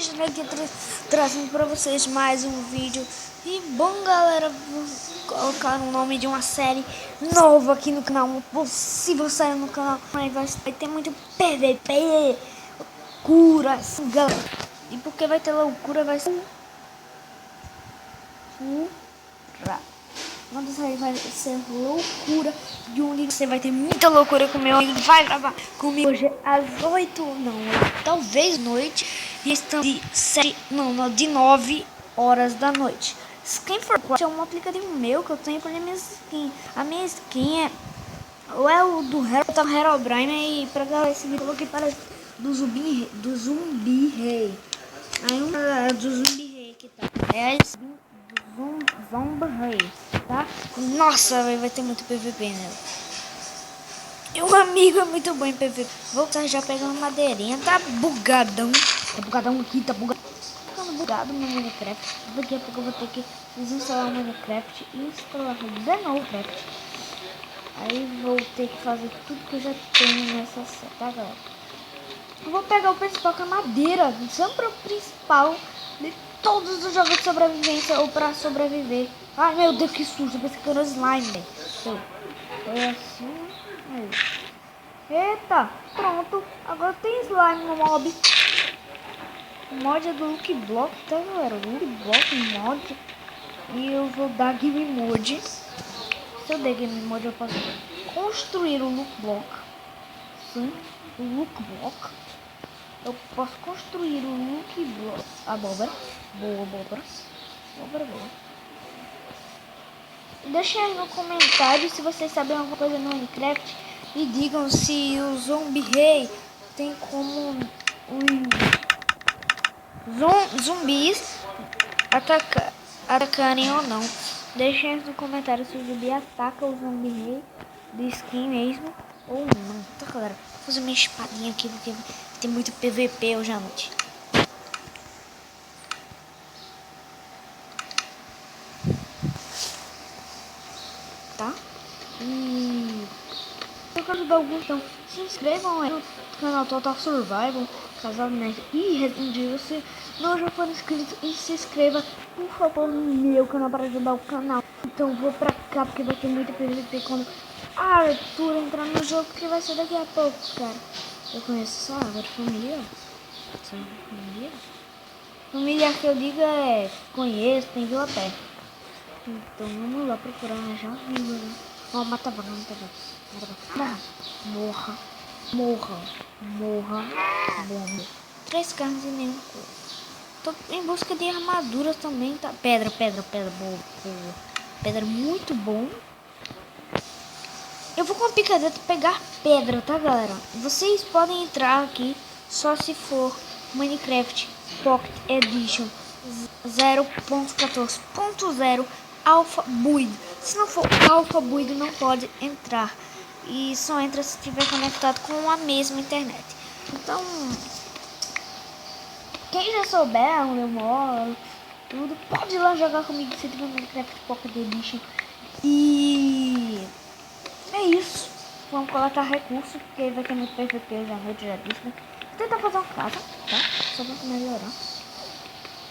Regina aqui trazendo pra vocês mais um vídeo. E bom, galera, vou colocar o nome de uma série nova aqui no canal, uma possível série no canal. Vai ter muito PVP, loucura, assim, galera. E porque vai ter loucura, vai ser uma série vai ser loucura de um livro. Você vai ter muita loucura com meu amigo. Vai gravar comigo hoje às 8, não, talvez noite. E estão de 7, não, de 9 horas da noite. Skin for Clash é um aplicativo meu que eu tenho para minha skin. A minha skin é ou é o do Herobrine. E pra galera, esse vídeo aqui parece do Zumbi Rei. Aí uma galera do Zumbi Rei que tá. É a skin do Zumbi Rei, tá? Nossa, vai ter muito PVP, né? E um amigo é muito bom em PVP. Vou estar já pegando madeirinha. Tá bugadão. Tá bugadão aqui, tá bugadão. Ficando bugado no Minecraft. Daqui a pouco eu vou ter que desinstalar o Minecraft e instalar de novo o Minecraft. Aí vou ter que fazer tudo que eu já tenho nessa série, tá, galera? Eu vou pegar o principal, que é a madeira. Sempre o principal de todos os jogos de sobrevivência ou pra sobreviver. Ai, meu Deus, que susto. Eu pensei que era slime, velho. É assim. Aí. Eita, pronto. Agora tem slime no mob. O mod é do Lucky Block, tá, galera? Lucky Block mod. E eu vou dar Game Mode. Se eu der Game Mode, eu posso construir o Look Block. Sim, o Look Block. Eu posso construir o Look Block. Abóbora. Boa, abóbora. Abóbora boa. Deixem aí no comentário se vocês sabem alguma coisa no Minecraft. E digam se o Zumbi Rei tem como os zumbis atacarem ou não. Deixem aí no comentário se o zumbi ataca o Zumbi Rei de skin mesmo ou não. Tá, galera? Vou fazer minha espadinha aqui porque tem muito PVP hoje à noite. Tá? E eu quero ajudar alguns, então se inscrevam aí no canal Total Survival, Casal Nerd e Resident Evil. Se não já for inscrito, e se inscreva por favor no meu canal para ajudar o canal. Então vou pra cá porque vai ter muito PVP quando Arthur entrar no jogo, que vai ser daqui a pouco, cara. Eu conheço essa água de família. Família? Família que eu digo é conheço, tem vila perto. Então vamos lá procurar já viva, né? Ó, mata vaga, mata vaga. Morra. Morra. Morra. Morra. 3 carnes e nenhum couro. Tô em busca de armaduras também, tá? Pedra. Boa. Pedra muito bom. Eu vou com a picareta pegar pedra, tá, galera? Vocês podem entrar aqui só se for Minecraft Pocket Edition 0.14.0 Alpha Build. Se não for Alpha Build, não pode entrar. E só entra se estiver conectado com a mesma internet. Então, quem já souber onde eu moro, tudo, pode ir lá jogar comigo se tiver Minecraft Pocket Edition. E é isso. Vamos coletar recursos, porque vai ter muito PVP hoje à noite, já disse, né? Vou tentar fazer uma casa, tá? Só pra melhorar.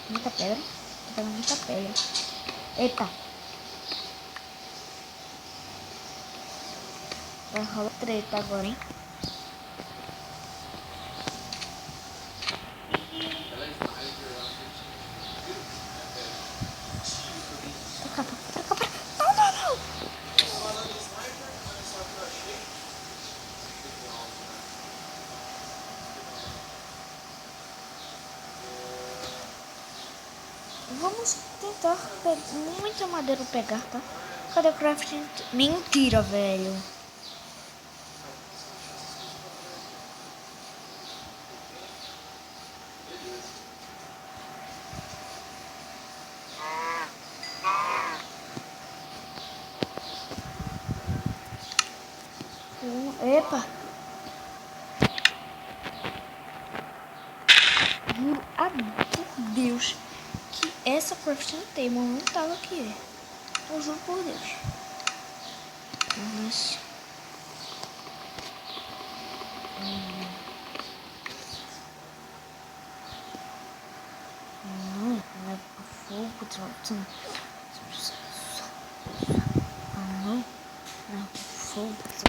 Muita pedra. Vou pegar muita pedra. Eita. Vai rolar treta agora, hein? Não. Vamos tentar pegar muita madeira pra pegar, tá? Cadê o crafting? Mentira, velho. Epa! Juro a Deus que essa crafting table não tava aqui. Eu juro por Deus. Mas... Não, não, foda-se.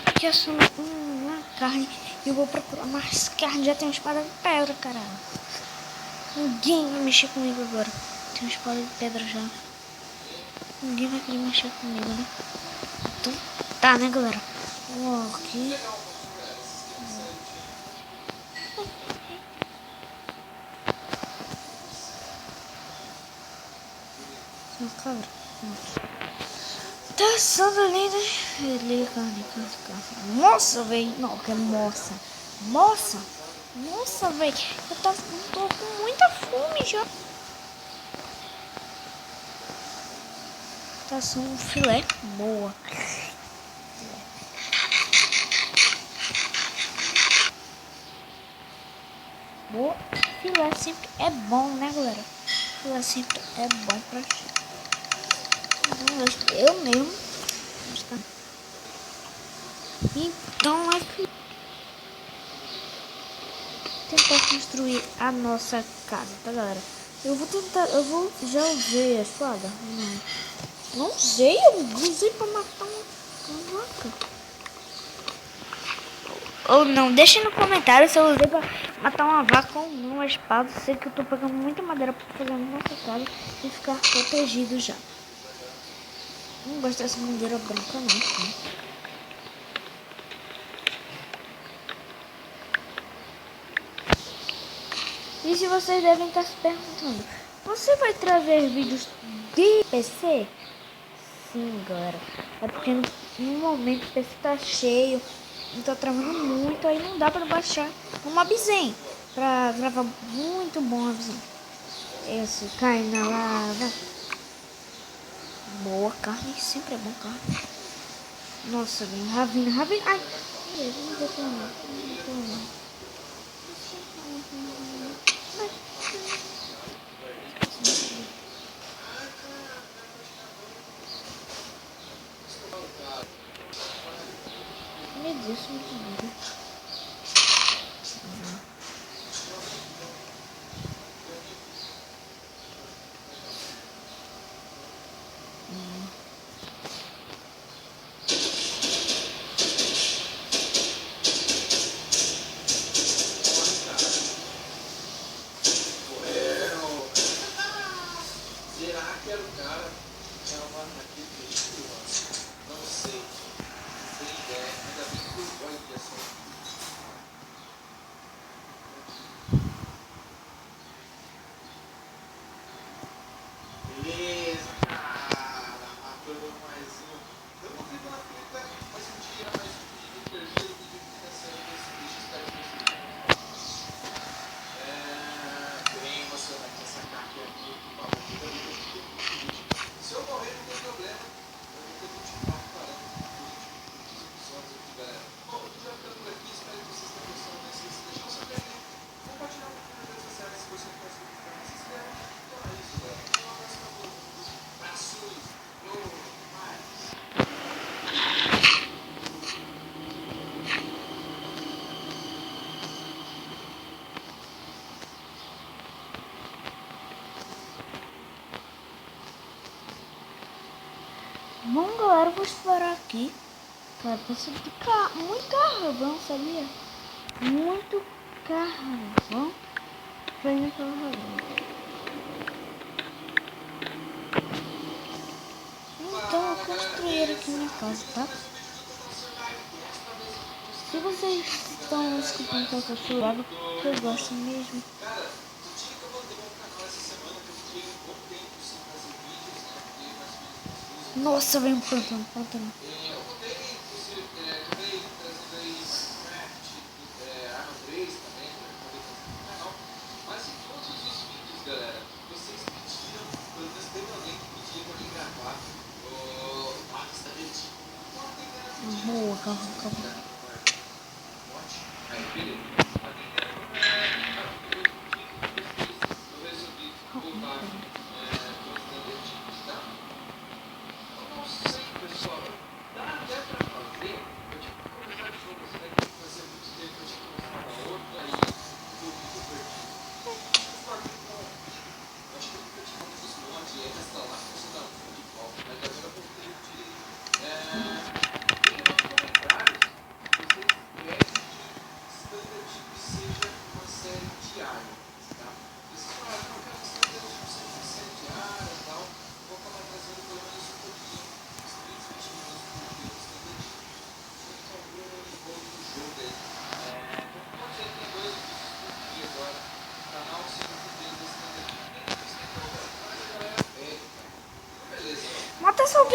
Aqui é só uma carne. Eu vou procurar mais carne. Já tem uma espada de pedra, caralho. Ninguém vai mexer comigo agora. Tem uma espada de pedra já. Ninguém vai querer mexer comigo, né? Então, tá, né, galera? Vou aqui. Não, cabra. Tá sendo ali, né? Ele, carne. Nossa, velho. Não, que é moça. Moça, velho. Eu tô com muita fome já. Tá sendo um filé. Boa. Boa. Filé sempre é bom, né, galera? Filé sempre é bom pra eu mesmo. Então, aqui tentar construir a nossa casa, tá, galera? Eu vou já usei a espada? Não usei, eu usei pra matar uma vaca. Ou não, deixe no comentário se eu usei pra matar uma vaca ou não a espada. Sei que eu tô pegando muita madeira pra fazer a nossa casa e ficar protegido já. Não gosto dessa madeira branca não, né? E se vocês devem estar se perguntando, você vai trazer vídeos de PC? Sim, galera. É porque no momento o PC tá cheio, não tá travando muito, aí não dá pra baixar um Mobzen pra gravar muito bom, Mobzen. Esse cai na lava. Boa carne, sempre é bom carne. Nossa, vem Ravina. Ai, não vou comer, Meu Deus, muito duro. Bom, galera, eu vou explorar aqui. Cara, preciso de muito carvão, sabia? Muito carvão pra ir naquela razão. Então eu construir aqui minha casa, tá? Se vocês estão escutando que eu tô chorando, que eu gosto mesmo. Nossa, vem um pântano. Boa, calma.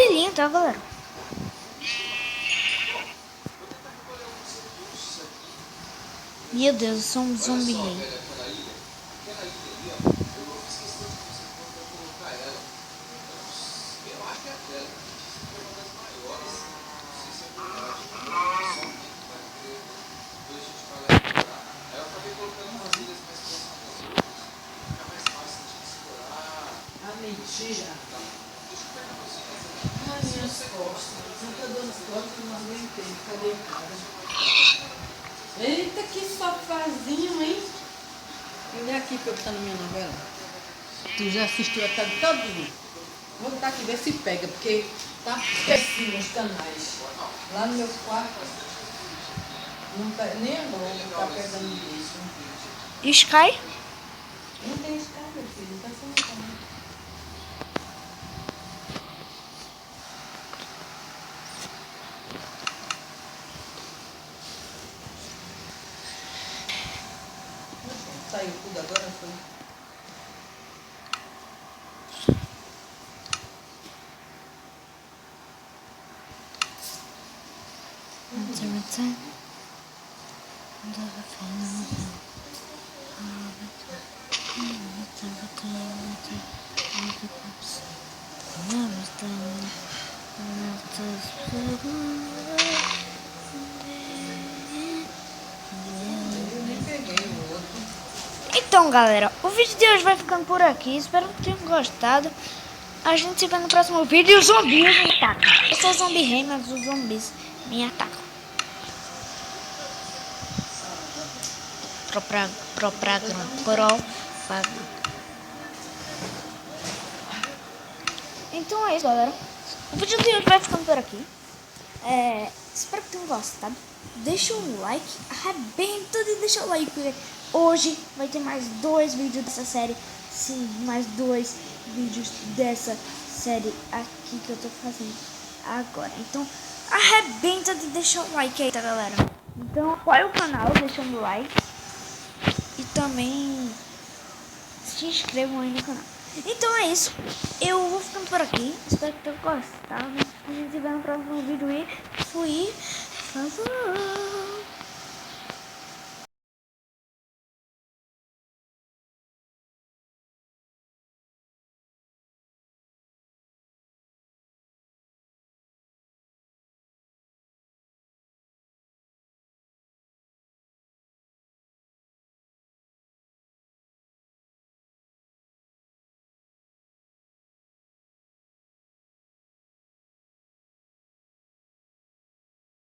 filhinho, tá, galera? Meu Deus, eu sou um zumbi rei. Mentira. Ai, minhas costas. Tanta dor nas costas que eu não aguentei. Ficar deitada. Eita, que sofazinho, hein? Olha aqui que eu tô na minha novela. Tu já assistiu a tarde todinha. Vou botar aqui, ver se pega, porque tá péssimo os canais. Lá no meu quarto, não tá, nem a Globo tá pegando isso. E Sky? Não tem Sky, meu filho. Não tá sendo canal. Saiu tudo agora, foi? Eu nem peguei o outro. Então, galera, o vídeo de hoje vai ficando por aqui. Espero que tenham gostado. A gente se vê no próximo vídeo e os zumbis me atacam. Eu sou zumbi rei, mas os zumbis me atacam. Propaganda. Então é isso, galera. O vídeo de hoje vai ficando por aqui. Espero que tenham gostado. Deixa um like, arrebenta de deixar o like, porque hoje vai ter mais 2 vídeos dessa série. Sim, mais 2 vídeos dessa série aqui que eu tô fazendo agora. Então, arrebenta de deixar o like aí, tá, galera? Então, apoia o canal deixando o like. E também se inscrevam aí no canal. Então é isso. Eu vou ficando por aqui. Espero que tenham gostado. A gente se vê no próximo vídeo e fui. Falou!